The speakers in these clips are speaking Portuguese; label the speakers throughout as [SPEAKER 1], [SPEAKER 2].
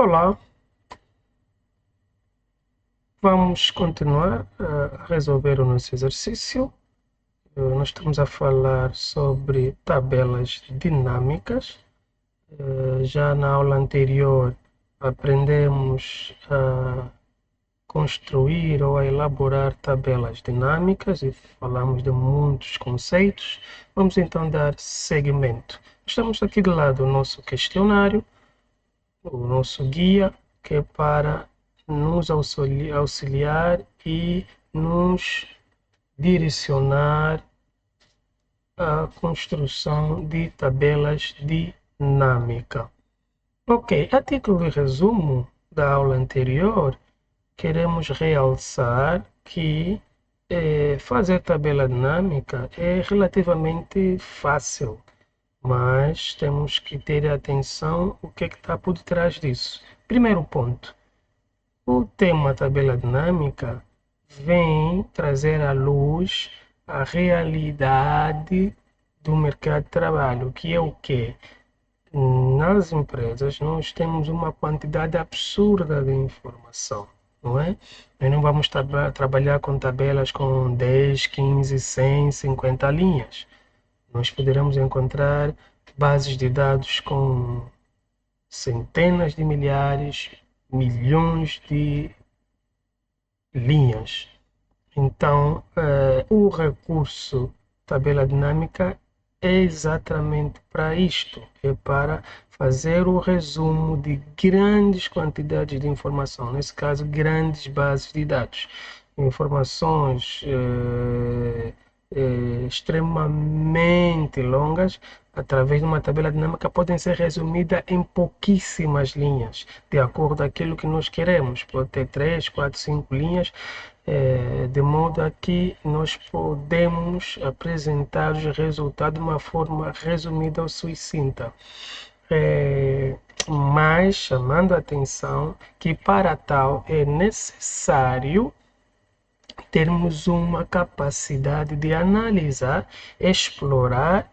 [SPEAKER 1] Olá, vamos continuar a resolver o nosso exercício. Nós estamos a falar sobre tabelas dinâmicas. Já na aula anterior aprendemos a construir ou a elaborar tabelas dinâmicas e falamos de muitos conceitos. Vamos então dar seguimento. Estamos aqui do lado do nosso questionário, o nosso guia, que é para nos auxiliar e nos direcionar à construção de tabelas dinâmicas. Ok, a título de resumo da aula anterior, queremos realçar que fazer tabela dinâmica é relativamente fácil, mas temos que ter atenção o que está por detrás disso. Primeiro ponto, o tema tabela dinâmica vem trazer à luz a realidade do mercado de trabalho, que é o quê? Nas empresas nós temos uma quantidade absurda de informação, não é? Nós não vamos trabalhar com tabelas com 10, 15, 100, 50 linhas. Nós poderemos encontrar bases de dados com centenas de milhares, milhões de linhas. Então, o recurso tabela dinâmica é exatamente para isto, é para fazer o resumo de grandes quantidades de informação, nesse caso, grandes bases de dados. Informações extremamente longas, através de uma tabela dinâmica, podem ser resumidas em pouquíssimas linhas, de acordo com aquilo que nós queremos. Pode ter 3, 4, 5 linhas, de modo a que nós podemos apresentar os resultados de uma forma resumida ou sucinta. Mas chamando a atenção que para tal é necessário termos uma capacidade de analisar, explorar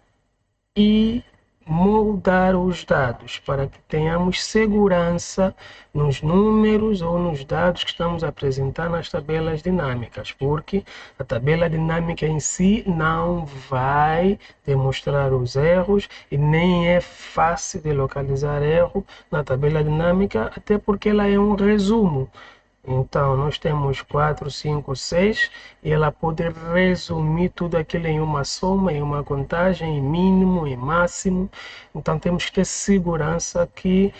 [SPEAKER 1] e moldar os dados para que tenhamos segurança nos números ou nos dados que estamos a apresentar nas tabelas dinâmicas, porque a tabela dinâmica em si não vai demonstrar os erros e nem é fácil de localizar erro na tabela dinâmica, até porque ela é um resumo. Então, nós temos 4, 5, 6 e ela pode resumir tudo aquilo em uma soma, em uma contagem, em mínimo, em máximo. Então, temos que ter segurança que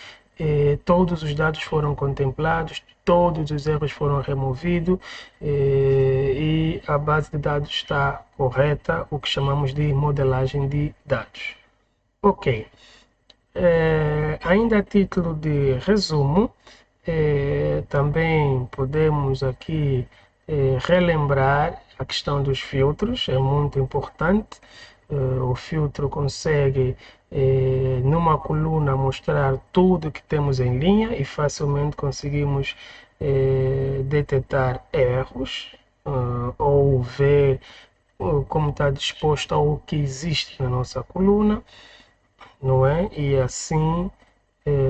[SPEAKER 1] todos os dados foram contemplados, todos os erros foram removidos e a base de dados está correta, o que chamamos de modelagem de dados. Ok. Ainda a título de resumo, também podemos aqui relembrar a questão dos filtros, é muito importante. O filtro consegue, numa coluna, mostrar tudo que temos em linha e facilmente conseguimos detectar erros ou ver como está disposto ao que existe na nossa coluna, não é? E assim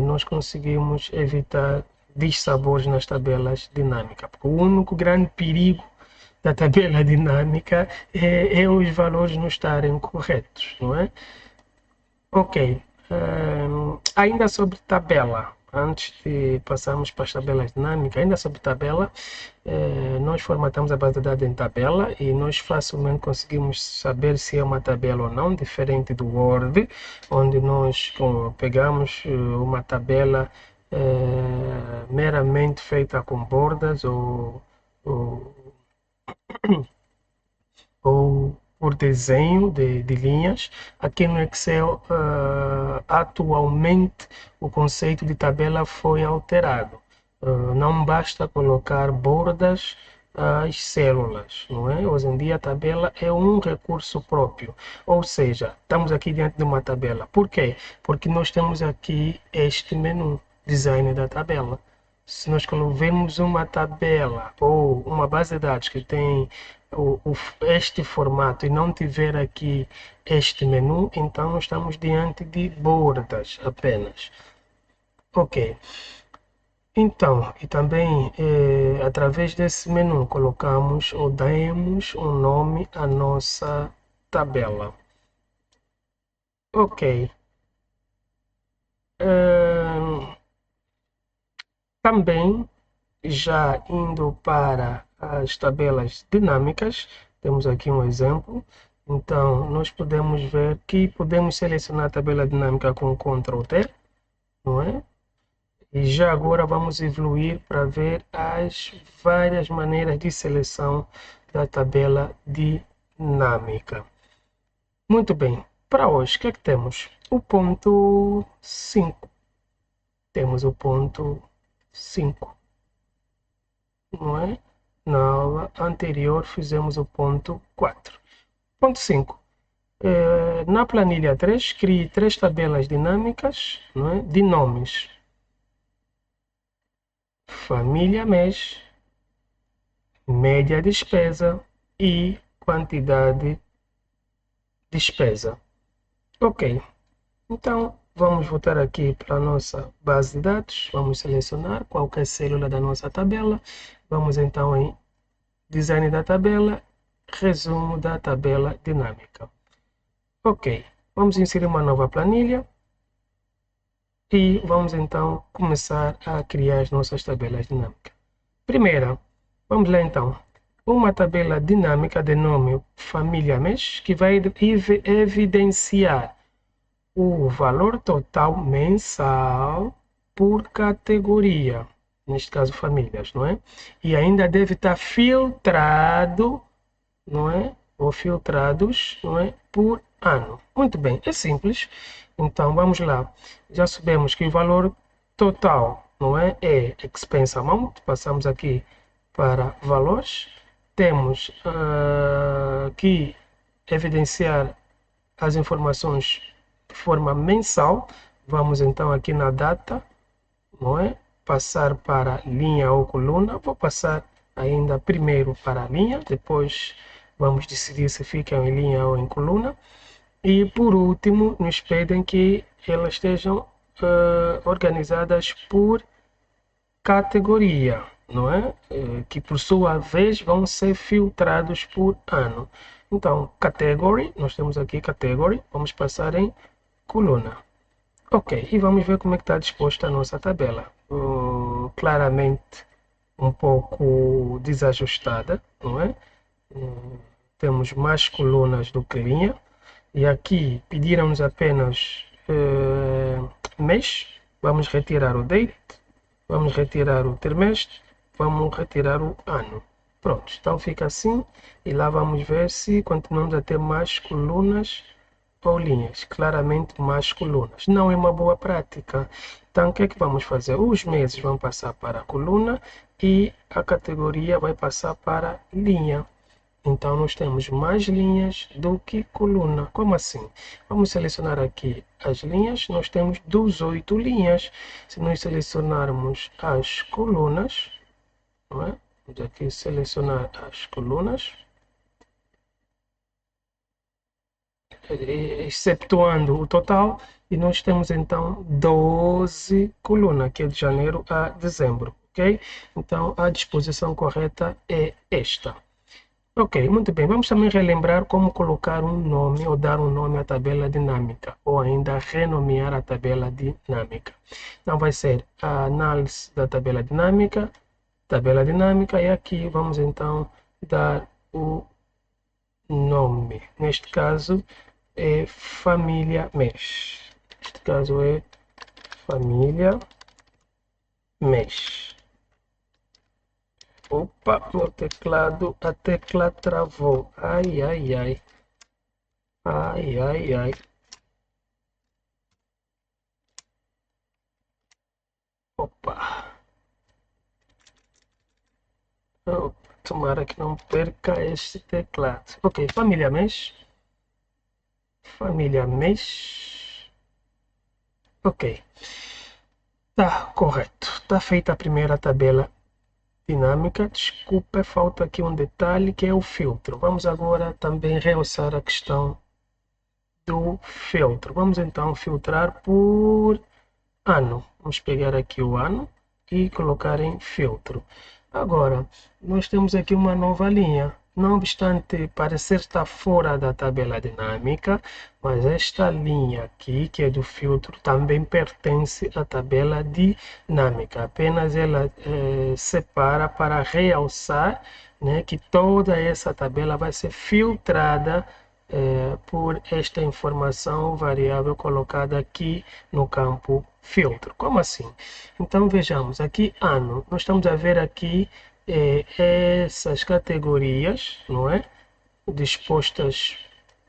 [SPEAKER 1] nós conseguimos evitar dissabores nas tabelas dinâmicas. Porque o único grande perigo da tabela dinâmica é os valores não estarem corretos, não é? Ok. Ainda sobre tabela, antes de passarmos para as tabelas dinâmicas, ainda sobre tabela, nós formatamos a base de dados em tabela e nós facilmente conseguimos saber se é uma tabela ou não, diferente do Word, onde nós pegamos uma tabela meramente feita com bordas ou, ou por desenho de linhas. Aqui no Excel, atualmente, o conceito de tabela foi alterado. Não basta colocar bordas às células, não é? Hoje em dia a tabela é um recurso próprio, ou seja, estamos aqui diante de uma tabela. Por quê? Porque nós temos aqui este menu, design da tabela. Se nós vemos uma tabela ou uma base de dados que tem este formato e não tiver aqui este menu, então estamos diante de bordas apenas. Ok. Então, e também através desse menu colocamos ou demos um nome à nossa tabela. Ok. Também já indo para as tabelas dinâmicas, temos aqui um exemplo. Então, nós podemos ver que podemos selecionar a tabela dinâmica com Ctrl T, não é? E já agora vamos evoluir para ver as várias maneiras de seleção da tabela dinâmica. Muito bem, para hoje, o que é que temos? O ponto 5. Temos o ponto 5, não é? Na aula anterior fizemos o ponto 4. Ponto 5. Na planilha 3, crie 3 tabelas dinâmicas, não é? De nomes. Família mês, média despesa e quantidade despesa. Ok, então vamos voltar aqui para a nossa base de dados, vamos selecionar qualquer célula da nossa tabela, vamos então em design da tabela, resumo da tabela dinâmica. Ok, vamos inserir uma nova planilha e vamos então começar a criar as nossas tabelas dinâmicas. Primeira, vamos lá então, uma tabela dinâmica de nome família mês que vai evidenciar o valor total mensal por categoria, neste caso famílias, não é? E ainda deve estar filtrado, não é? Ou filtrados, não é? Por ano. Muito bem, é simples. Então vamos lá. Já sabemos que o valor total, não é? É expense amount. Passamos aqui para valores. Temos que evidenciar as informações de forma mensal. Vamos então aqui na data, não é? Passar para linha ou coluna. Vou passar ainda primeiro para a linha, depois vamos decidir se ficam em linha ou em coluna. E por último, nos pedem que elas estejam organizadas por categoria, não é? Que por sua vez vão ser filtrados por ano. Então, category, nós temos aqui category, vamos passar em coluna. Ok, e vamos ver como é que está disposta a nossa tabela. Claramente um pouco desajustada, não é? Temos mais colunas do que linha. E aqui pediram-nos apenas mês. Vamos retirar o date, vamos retirar o trimestre, vamos retirar o ano. Pronto, então fica assim. E lá vamos ver se continuamos a ter mais colunas ou linhas. Claramente mais colunas. Não é uma boa prática. Então o que é que vamos fazer? Os meses vão passar para a coluna e a categoria vai passar para a linha. Então, nós temos mais linhas do que coluna. Como assim? Vamos selecionar aqui as linhas. Nós temos 18 linhas. Se nós selecionarmos as colunas, não é? Vamos aqui selecionar as colunas, exceptuando o total, e nós temos então 12 colunas, que é de janeiro a dezembro, ok? Então, a disposição correta é esta. Ok, muito bem. Vamos também relembrar como colocar um nome ou dar um nome à tabela dinâmica, ou ainda renomear a tabela dinâmica. Então vai ser a análise da tabela dinâmica, e aqui vamos então dar o nome. Neste caso é família mês. Neste caso é família mês. Opa, meu teclado, a tecla travou. Ai, ai, ai. Ai, ai, ai. Opa. Oh, tomara que não perca este teclado. Ok, família mês. Família mês. Ok. Tá correto. Tá feita a primeira tabela dinâmica. Desculpa, falta aqui um detalhe que é o filtro. Vamos agora também realçar a questão do filtro. Vamos então filtrar por ano. Vamos pegar aqui o ano. e colocar em filtro. Agora, nós temos aqui uma nova linha. Não obstante parecer estar fora da tabela dinâmica, mas esta linha aqui, que é do filtro, também pertence à tabela dinâmica. Apenas ela separa para realçar, né, que toda essa tabela vai ser filtrada por esta informação variável colocada aqui no campo filtro. Como assim? Então vejamos, aqui ano, nós estamos a ver aqui essas categorias, não é? Dispostas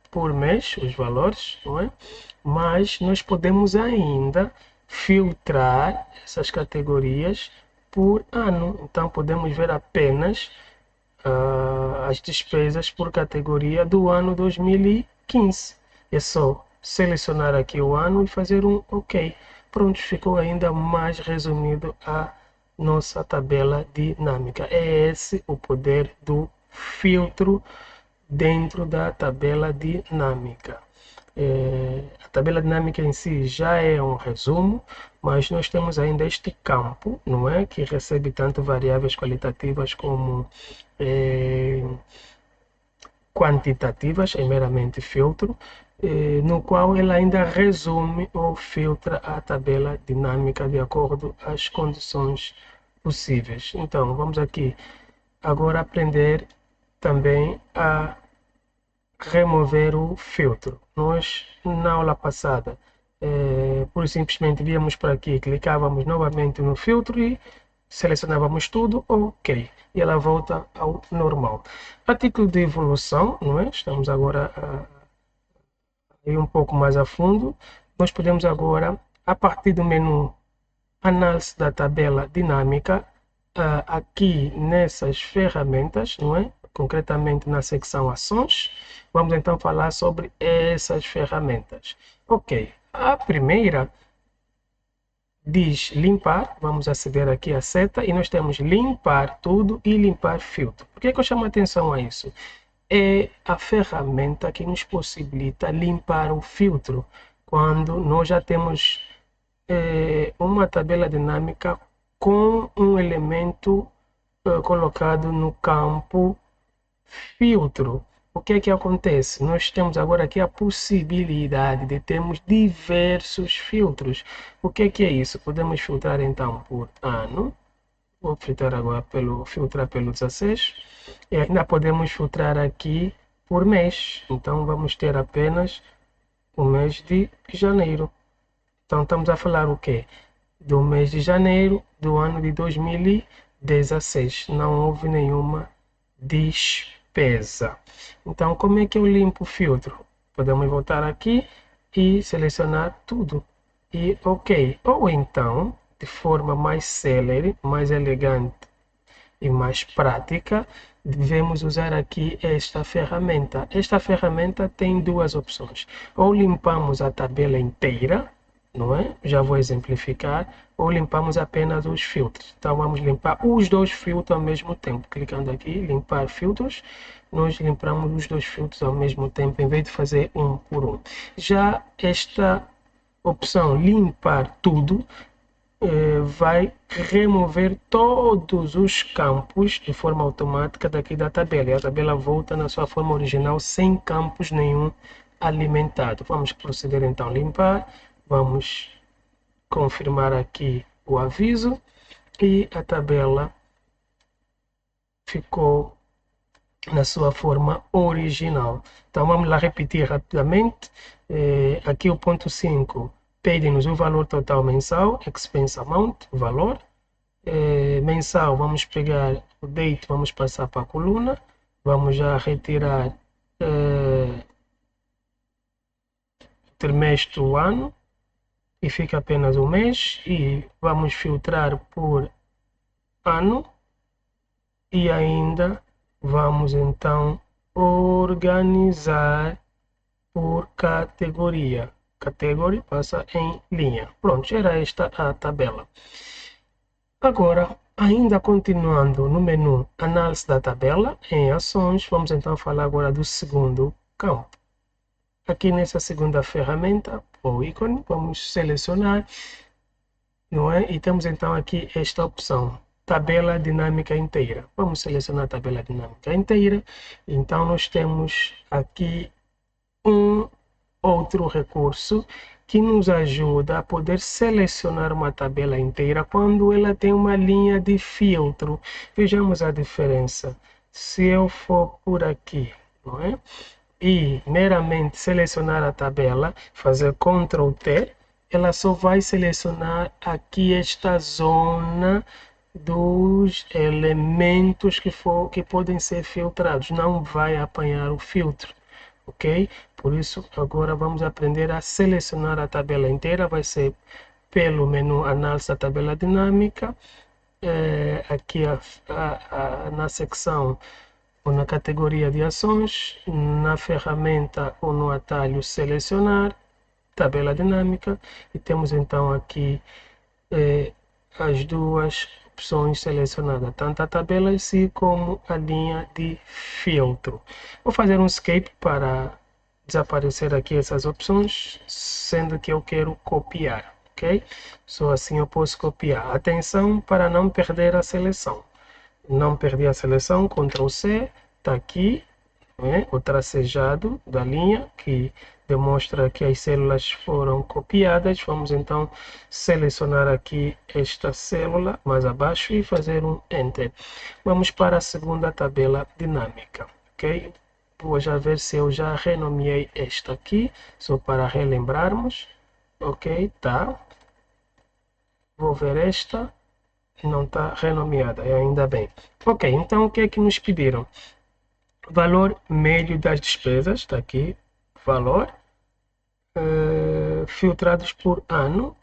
[SPEAKER 1] por mês, os valores, não é? Mas nós podemos ainda filtrar essas categorias por ano. Então podemos ver apenas as despesas por categoria do ano 2015. É só selecionar aqui o ano e fazer um OK. Pronto, ficou ainda mais resumido a nossa tabela dinâmica. É esse o poder do filtro dentro da tabela dinâmica. A tabela dinâmica em si já é um resumo, mas nós temos ainda este campo, não é? Que recebe tanto variáveis qualitativas como quantitativas, é meramente filtro, no qual ela ainda resume ou filtra a tabela dinâmica de acordo às condições possíveis. Então, vamos aqui agora aprender também a remover o filtro. Nós, na aula passada, por simplesmente víamos para aqui, clicávamos novamente no filtro e selecionávamos tudo, OK. E ela volta ao normal. A título de evolução, não é? Estamos agora a ir um pouco mais a fundo. Nós podemos agora, a partir do menu Análise da tabela dinâmica, aqui nessas ferramentas, não é? Concretamente na secção Ações, vamos então falar sobre essas ferramentas. OK. A primeira diz limpar, vamos aceder aqui à seta e nós temos limpar tudo e limpar filtro. Por que eu chamo a atenção a isso? É a ferramenta que nos possibilita limpar o filtro quando nós já temos uma tabela dinâmica com um elemento colocado no campo filtro. O que é que acontece? Nós temos agora aqui a possibilidade de termos diversos filtros. O que é isso? Podemos filtrar então por ano. Vou filtrar agora filtrar pelo 16. E ainda podemos filtrar aqui por mês. Então vamos ter apenas o mês de janeiro. Então estamos a falar o quê? Do mês de janeiro do ano de 2016. Não houve nenhuma despesa. Então, como é que eu limpo o filtro? Podemos voltar aqui e selecionar tudo. E OK. Ou então, de forma mais célere, mais elegante e mais prática, devemos usar aqui esta ferramenta. Esta ferramenta tem duas opções. Ou limpamos a tabela inteira, não é? Já vou exemplificar. Ou limpamos apenas os filtros. Então vamos limpar os dois filtros ao mesmo tempo. Clicando aqui, limpar filtros, nós limpamos os dois filtros ao mesmo tempo, em vez de fazer um por um. Já esta opção limpar tudo vai remover todos os campos de forma automática daqui da tabela. E a tabela volta na sua forma original sem campos nenhum alimentado. Vamos proceder então a limpar. Vamos confirmar aqui o aviso e a tabela ficou na sua forma original. Então vamos lá repetir rapidamente. Aqui o ponto 5 pede-nos o valor total mensal, expense amount, valor. Mensal, vamos pegar o date, vamos passar para a coluna. Vamos já retirar trimestre do ano. E fica apenas um mês e vamos filtrar por ano e ainda vamos então organizar por categoria. Category passa em linha. Pronto, era esta a tabela. Agora, ainda continuando no menu Análise da tabela, em Ações, vamos então falar agora do segundo campo. Aqui nessa segunda ferramenta, o ícone, vamos selecionar não é? E temos então aqui esta opção, tabela dinâmica inteira. Vamos selecionar a tabela dinâmica inteira. Então nós temos aqui um outro recurso que nos ajuda a poder selecionar uma tabela inteira quando ela tem uma linha de filtro. Vejamos a diferença. Se eu for por aqui, não é? E meramente selecionar a tabela, fazer Ctrl T, ela só vai selecionar aqui esta zona dos elementos que podem ser filtrados, não vai apanhar o filtro, ok? Por isso, agora vamos aprender a selecionar a tabela inteira, vai ser pelo menu Análise da Tabela Dinâmica, aqui na secção ou na categoria de ações, na ferramenta ou no atalho Selecionar, Tabela Dinâmica, e temos então aqui as duas opções selecionadas, tanto a tabela em si como a linha de filtro. Vou fazer um escape para desaparecer aqui essas opções, sendo que eu quero copiar, ok? Só assim eu posso copiar. Atenção para não perder a seleção. Não perdi a seleção, Ctrl C, está aqui, o tracejado da linha, que demonstra que as células foram copiadas. Vamos então selecionar aqui esta célula mais abaixo e fazer um Enter. Vamos para a segunda tabela dinâmica, ok? Vou já ver se eu já renomeei esta aqui, só para relembrarmos. Ok, tá. Vou ver esta, não está renomeada, ainda bem. Ok, então o que é que nos pediram? Valor médio das despesas, está aqui, valor, filtrados por ano,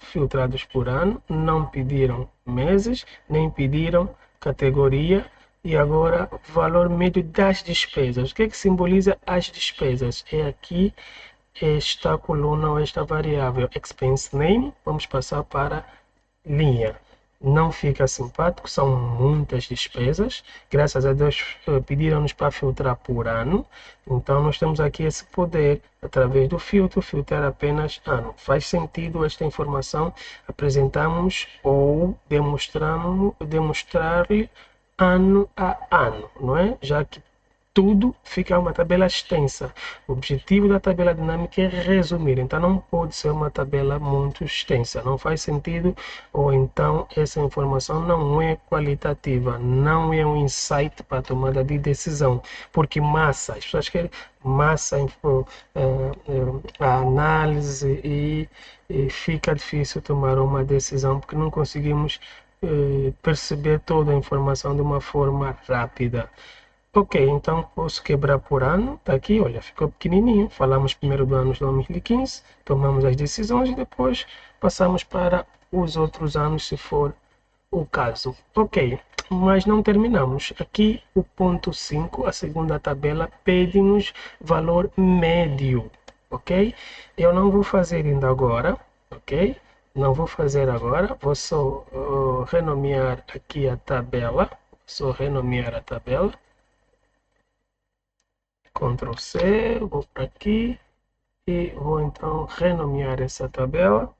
[SPEAKER 1] não pediram meses, nem pediram categoria, e agora valor médio das despesas. O que é que simboliza as despesas? É aqui esta coluna ou esta variável, expense name, vamos passar para linha. Não fica simpático, são muitas despesas. Graças a Deus pediram-nos para filtrar por ano. Então nós temos aqui esse poder, através do filtro, filtrar apenas ano. Faz sentido esta informação, apresentamos ou demonstrar-lhe ano a ano, não é? Já que tudo fica uma tabela extensa. O objetivo da tabela dinâmica é resumir, então não pode ser uma tabela muito extensa, não faz sentido, ou então essa informação não é qualitativa, não é um insight para a tomada de decisão, porque massa, as pessoas querem massa, a análise e fica difícil tomar uma decisão porque não conseguimos perceber toda a informação de uma forma rápida. Ok, então posso quebrar por ano, tá aqui, olha, ficou pequenininho. Falamos primeiro do ano de 2015, tomamos as decisões e depois passamos para os outros anos, se for o caso. Ok, mas não terminamos. Aqui o ponto 5, a segunda tabela, pede-nos valor médio, ok? Eu não vou fazer ainda agora, ok? Não vou fazer agora, vou só renomear aqui a tabela, só renomear a tabela. Ctrl C, vou para aqui e vou então renomear essa tabela.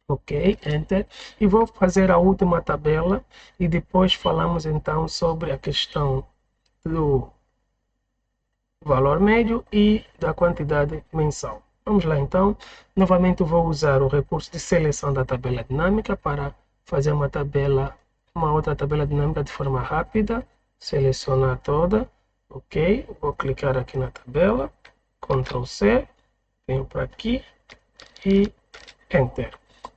[SPEAKER 1] Ok, Enter. E vou fazer a última tabela e depois falamos então sobre a questão do valor médio e da quantidade mensal. Vamos lá então. Novamente vou usar o recurso de seleção da tabela dinâmica para fazer uma outra tabela dinâmica de forma rápida. Selecionar toda. Ok, vou clicar aqui na tabela, Ctrl C, venho para aqui e Enter.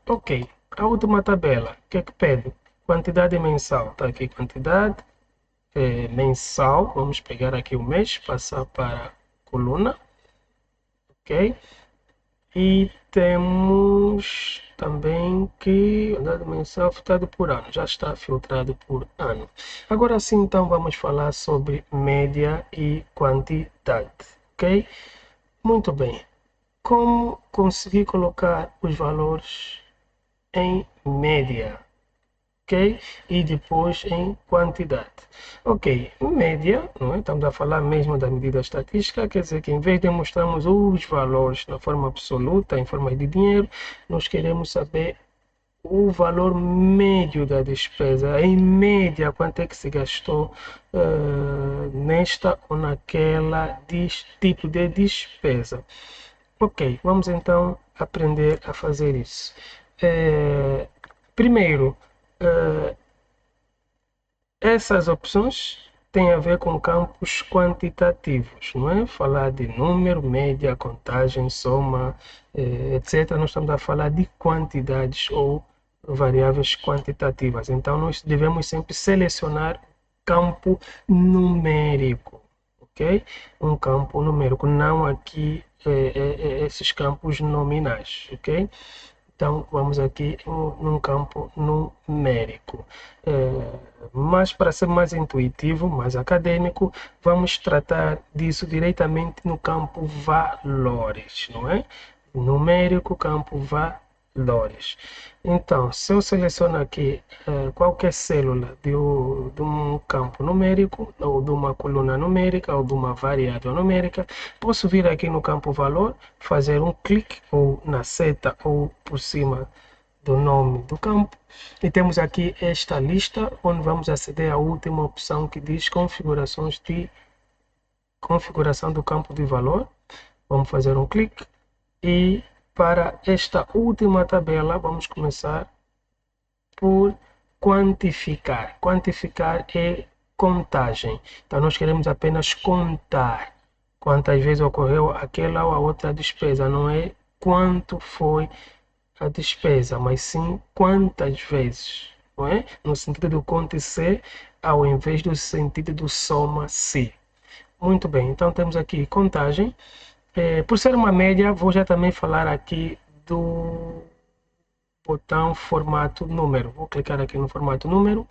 [SPEAKER 1] Ok, a última tabela, o que é que pede? Quantidade mensal, está aqui quantidade mensal, vamos pegar aqui o mês, passar para a coluna, ok? E temos também que quantidade mensal filtrado por ano, já está filtrado por ano. Agora sim, então vamos falar sobre média e quantidade, ok? Muito bem. Como conseguir colocar os valores em média, ok? E depois em quantidade. Ok, média, não é? Estamos a falar mesmo da medida estatística, quer dizer que em vez de mostrarmos os valores na forma absoluta, em forma de dinheiro, nós queremos saber o valor médio da despesa, em média, quanto é que se gastou nesta ou naquela tipo de despesa. Ok, vamos então aprender a fazer isso. Primeiro, eh, essas opções têm a ver com campos quantitativos, não é? Falar de número, média, contagem, soma, etc. Nós estamos a falar de quantidades ou variáveis quantitativas. Então, nós devemos sempre selecionar campo numérico, ok? Um campo numérico, não aqui esses campos nominais, ok? Então, vamos aqui num campo numérico. Mas para ser mais intuitivo, mais acadêmico, vamos tratar disso diretamente no campo valores, não é? Numérico, campo valores. Então, se eu seleciono aqui qualquer célula de um campo numérico, ou de uma coluna numérica, ou de uma variável numérica, posso vir aqui no campo valor, fazer um clique ou na seta ou por cima do nome do campo e temos aqui esta lista onde vamos aceder à última opção que diz configurações de configuração do campo de valor. Vamos fazer um clique e para esta última tabela vamos começar por quantificar. Quantificar é contagem. Então nós queremos apenas contar quantas vezes ocorreu aquela ou a outra despesa, não é quanto foi a despesa, mas sim quantas vezes, não é? No sentido do conte-se ao invés do sentido do soma-se. Muito bem, então temos aqui contagem. Por ser uma média, vou já também falar aqui do botão formato número. Vou clicar aqui no formato número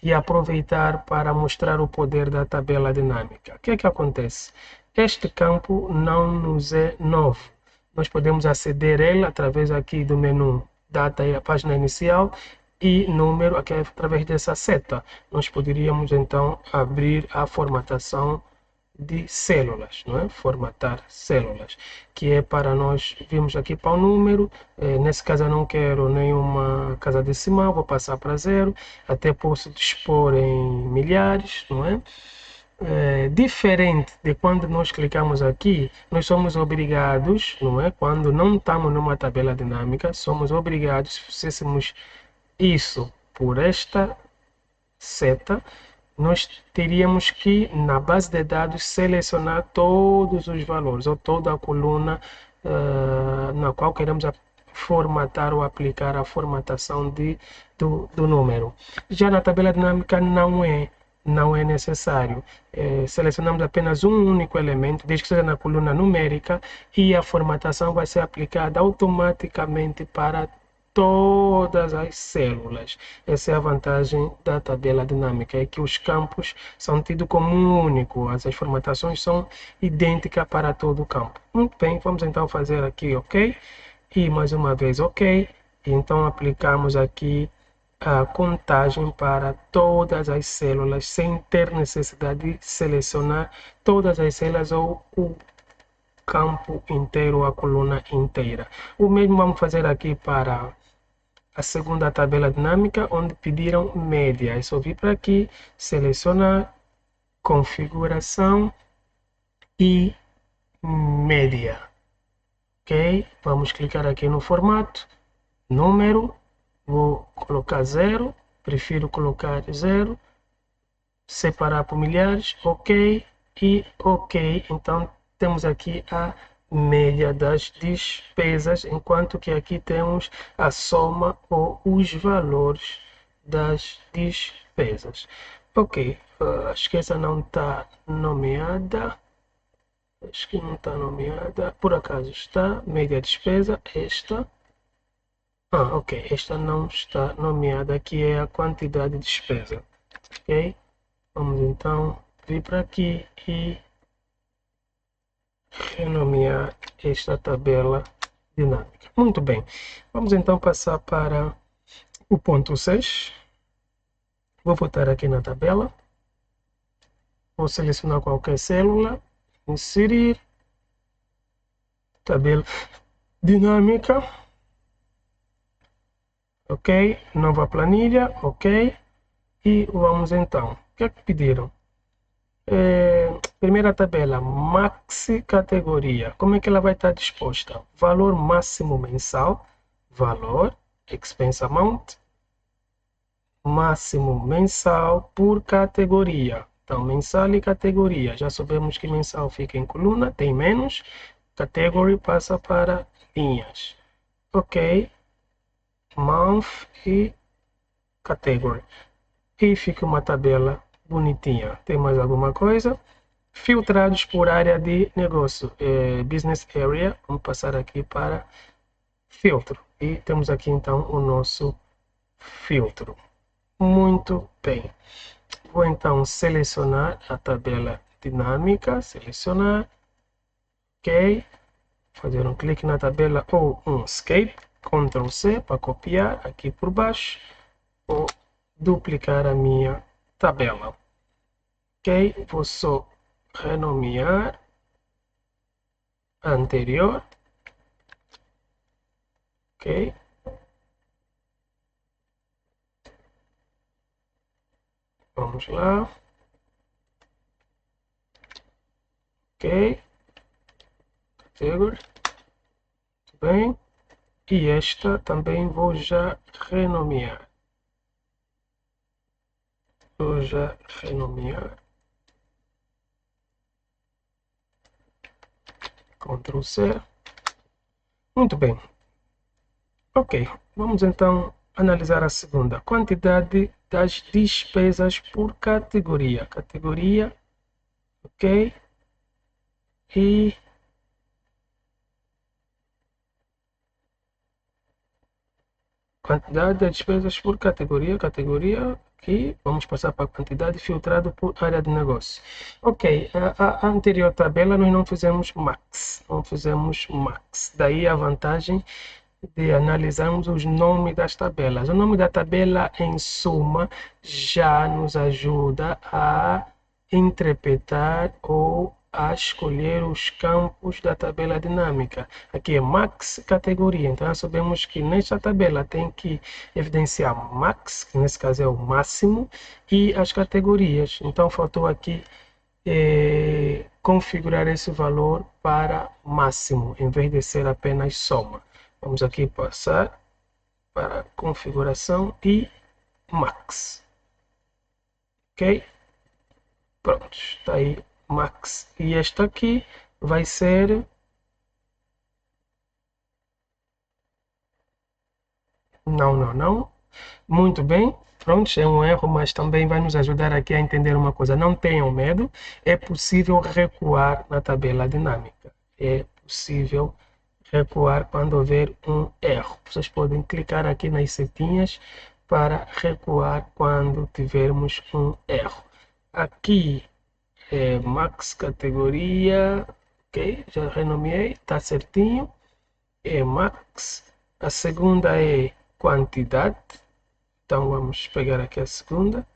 [SPEAKER 1] e aproveitar para mostrar o poder da tabela dinâmica. O que é que acontece? Este campo não nos é novo. Nós podemos aceder a ele através aqui do menu data e a página inicial e número aqui através dessa seta. Nós poderíamos então abrir a formatação de células, não é? Formatar células, que é para nós virmos aqui para o número, nesse caso eu não quero nenhuma casa decimal, vou passar para zero, até posso dispor em milhares, não é? Diferente de quando nós clicamos aqui, nós somos obrigados, não é? Quando não estamos numa tabela dinâmica, somos obrigados, se fizéssemos isso por esta seta, nós teríamos que, na base de dados, selecionar todos os valores ou toda a coluna na qual queremos formatar ou aplicar a formatação do número. Já na tabela dinâmica não é necessário. Selecionamos apenas um único elemento, desde que seja na coluna numérica, e a formatação vai ser aplicada automaticamente para todas as células. Essa é a vantagem da tabela dinâmica, é que os campos são tidos como um único, as formatações são idênticas para todo o campo. Muito bem, vamos então fazer aqui OK, e mais uma vez OK, e então aplicamos aqui a contagem para todas as células, sem ter necessidade de selecionar todas as células ou o campo inteiro, a coluna inteira. O mesmo vamos fazer aqui para a segunda tabela dinâmica, onde pediram média. É só vir para aqui, selecionar, configuração e média. Ok? Vamos clicar aqui no formato, número, vou colocar 0, prefiro colocar 0, separar por milhares, ok, e ok. Então temos aqui a média das despesas, enquanto que aqui temos a soma ou os valores das despesas. Ok, acho que essa não está nomeada. Acho que não está nomeada. Por acaso está. Média despesa, esta. Ok, esta não está nomeada. Aqui é a quantidade de despesa. Ok? Vamos então vir para aqui e renomear esta tabela dinâmica. Muito bem, vamos então passar para o ponto 6. Vou voltar aqui na tabela, vou selecionar qualquer célula, inserir, tabela dinâmica, ok, nova planilha, ok, e vamos então, o que é que pediram? Primeira tabela, maxi categoria, como é que ela vai estar disposta? Valor máximo mensal, valor, expense amount, máximo mensal por categoria. Então, mensal e categoria. Já sabemos que mensal fica em coluna, tem menos. Category passa para linhas. Ok. Month e category. E fica uma tabela bonitinha. Tem mais alguma coisa? Filtrados por área de negócio. Business area. Vamos passar aqui para filtro. E temos aqui então o nosso filtro. Muito bem. Vou então selecionar a tabela dinâmica, selecionar, ok, fazer um clique na tabela ou um escape, Ctrl C para copiar aqui por baixo, vou duplicar a minha tabela, ok, vou só renomear a anterior, ok, vamos lá, ok, category, muito bem, e esta também vou já renomear. Vou já renomear. Ctrl C. Muito bem. Ok. Vamos então analisar a segunda. Quantidade das despesas por categoria. Categoria. Ok. E quantidade de despesas por categoria, categoria, aqui, vamos passar para a quantidade filtrada por área de negócio. Ok, a anterior tabela nós não fizemos max, não fizemos max, daí a vantagem de analisarmos os nomes das tabelas. O nome da tabela, em suma, já nos ajuda a interpretar ou a escolher os campos da tabela dinâmica. Aqui é max categoria, então nós sabemos que nesta tabela tem que evidenciar max, que nesse caso é o máximo, e as categorias. Então faltou aqui configurar esse valor para máximo, em vez de ser apenas soma. Vamos aqui passar para configuração e max. Ok? Pronto, está aí max. E esta aqui vai ser... Não, não, não. Muito bem. Pronto, é um erro, mas também vai nos ajudar aqui a entender uma coisa. Não tenham medo, é possível recuar na tabela dinâmica. É possível recuar quando houver um erro. Vocês podem clicar aqui nas setinhas para recuar quando tivermos um erro. Aqui é max categoria, ok, já renomeei, está certinho, é max. A segunda é quantidade, então vamos pegar aqui a segunda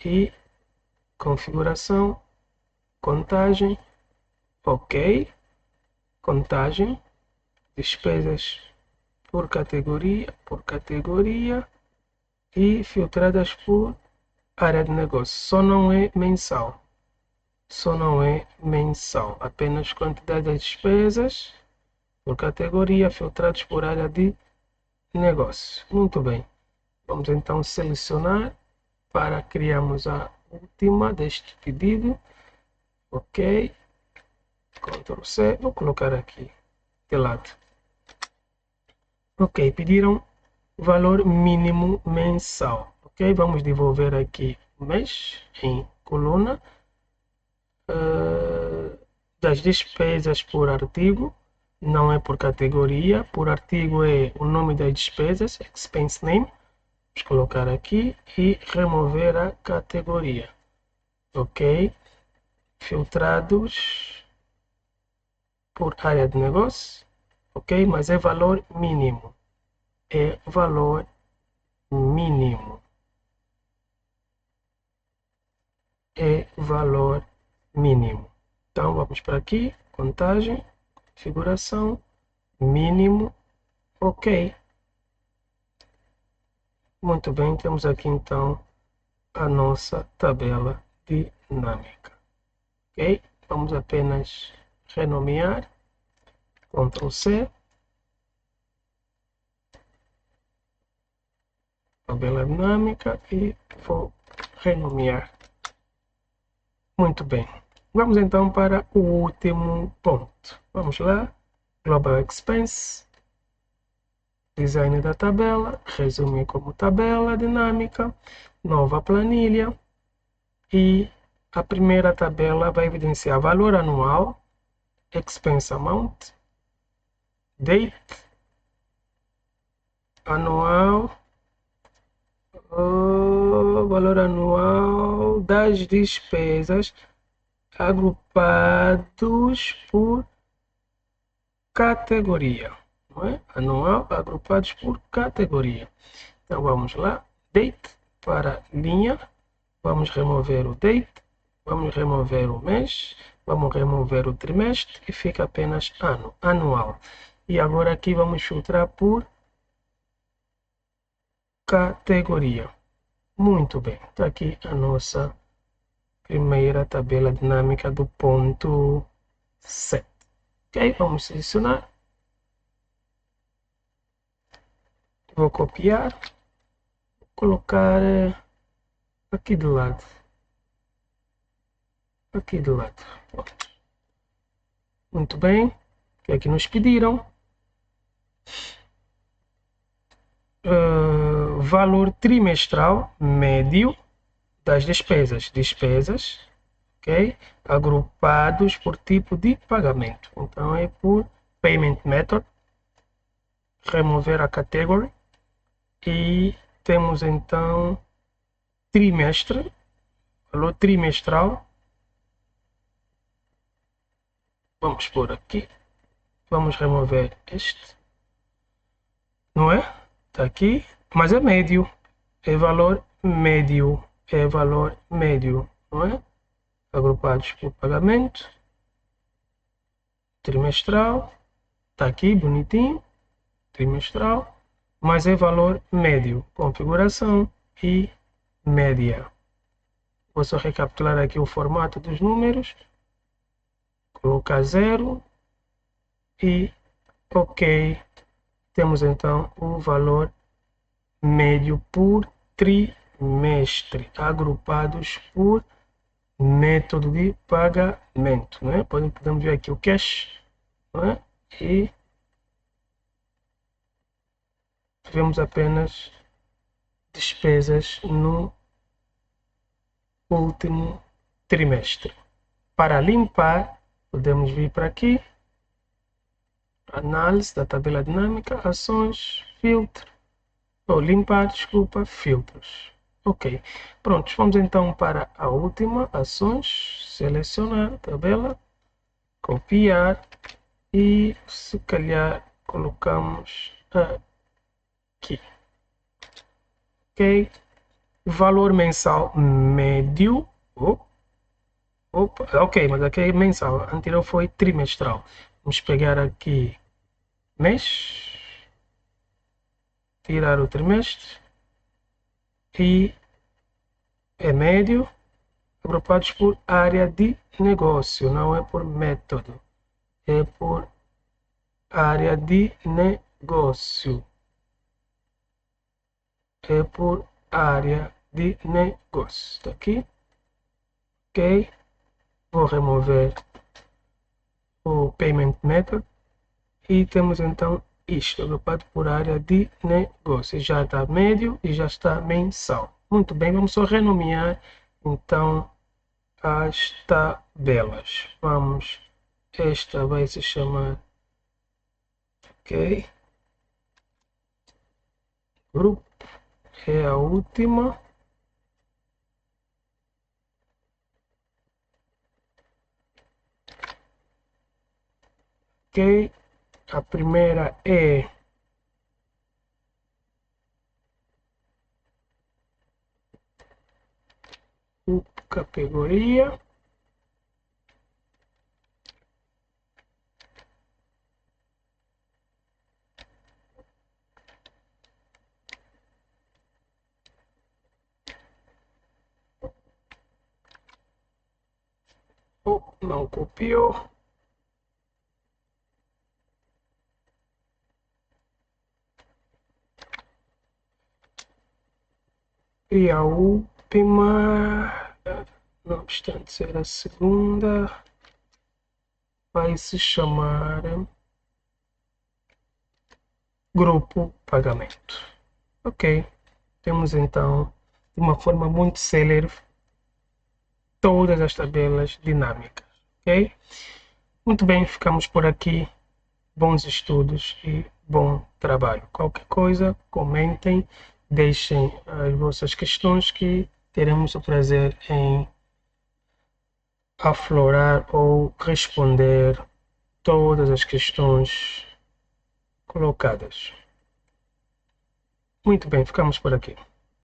[SPEAKER 1] e configuração, contagem, ok, contagem, despesas por categoria e filtradas por área de negócio. Só não é mensal. Só não é mensal. Apenas quantidade de despesas por categoria, filtrados por área de negócio. Muito bem. Vamos então selecionar para criarmos a última deste pedido. Ok. Ctrl C. Vou colocar aqui de lado. Ok. Pediram valor mínimo mensal. Ok. Vamos devolver aqui mês em coluna. Das despesas por artigo, não é por categoria, por artigo é o nome das despesas, expense name, vamos colocar aqui e remover a categoria, ok, filtrados por área de negócio, ok, mas é valor mínimo, mínimo, é valor mínimo. Então vamos para aqui, contagem, configuração, mínimo, ok. Muito bem, temos aqui então a nossa tabela dinâmica. Ok? Vamos apenas renomear, Ctrl C, tabela dinâmica e vou renomear. Muito bem. Vamos então para o último ponto. Vamos lá. Global Expense, design da tabela, resumir como tabela dinâmica, nova planilha e a primeira tabela vai evidenciar valor anual, expense amount, date anual, valor anual das despesas agrupados por categoria, não é? Anual agrupados por categoria. Então vamos lá, date para linha, vamos remover o date, vamos remover o mês, vamos remover o trimestre e fica apenas ano, anual. E agora aqui vamos filtrar por categoria. Muito bem, está aqui a nossa primeira tabela dinâmica do ponto 7. Ok, vamos selecionar. Vou copiar, colocar aqui do lado. Aqui do lado. Muito bem. O que é que nos pediram? Valor trimestral médio das despesas. Despesas, ok? Agrupados por tipo de pagamento. Então é por Payment Method. Remover a category. E temos então trimestre. Valor trimestral. Vamos por aqui. Vamos remover este. Não é? Está aqui. Mas é médio. É valor médio. É valor médio. Não é? Agrupados por pagamento. Trimestral. Está aqui bonitinho. Trimestral. Mas é valor médio. Configuração e média. Vou só recapitular aqui o formato dos números. Colocar 0 e OK. Temos então o valor médio por trimestre, agrupados por método de pagamento, né? Podemos ver aqui o cash, né? E vemos apenas despesas no último trimestre. Para limpar, podemos vir para aqui, análise da tabela dinâmica, ações, filtro, ou limpar, desculpa, filtros. Ok, prontos, vamos então para a última, ações, selecionar a tabela, copiar e se calhar colocamos aqui. Ok, valor mensal médio, ok, mas aqui é mensal, a anterior foi trimestral. Vamos pegar aqui mês, tirar o trimestre e é médio, agrupados por área de negócio, não é por método, é por área de negócio. É por área de negócio. Está aqui. Ok. Vou remover o Payment Method. E temos então isto, agrupado por área de negócio. Já está médio e já está mensal. Muito bem, vamos só renomear então as tabelas. Vamos, esta vai se chamar, ok, grupo, é a última. Ok, a primeira é categoria. não copiou. E a última, não obstante ser a segunda, vai se chamar grupo pagamento. Ok, temos então, de uma forma muito célere, todas as tabelas dinâmicas. Ok? Muito bem, ficamos por aqui. Bons estudos e bom trabalho. Qualquer coisa, comentem, deixem as vossas questões que teremos o prazer em aflorar ou responder todas as questões colocadas. Muito bem, ficamos por aqui.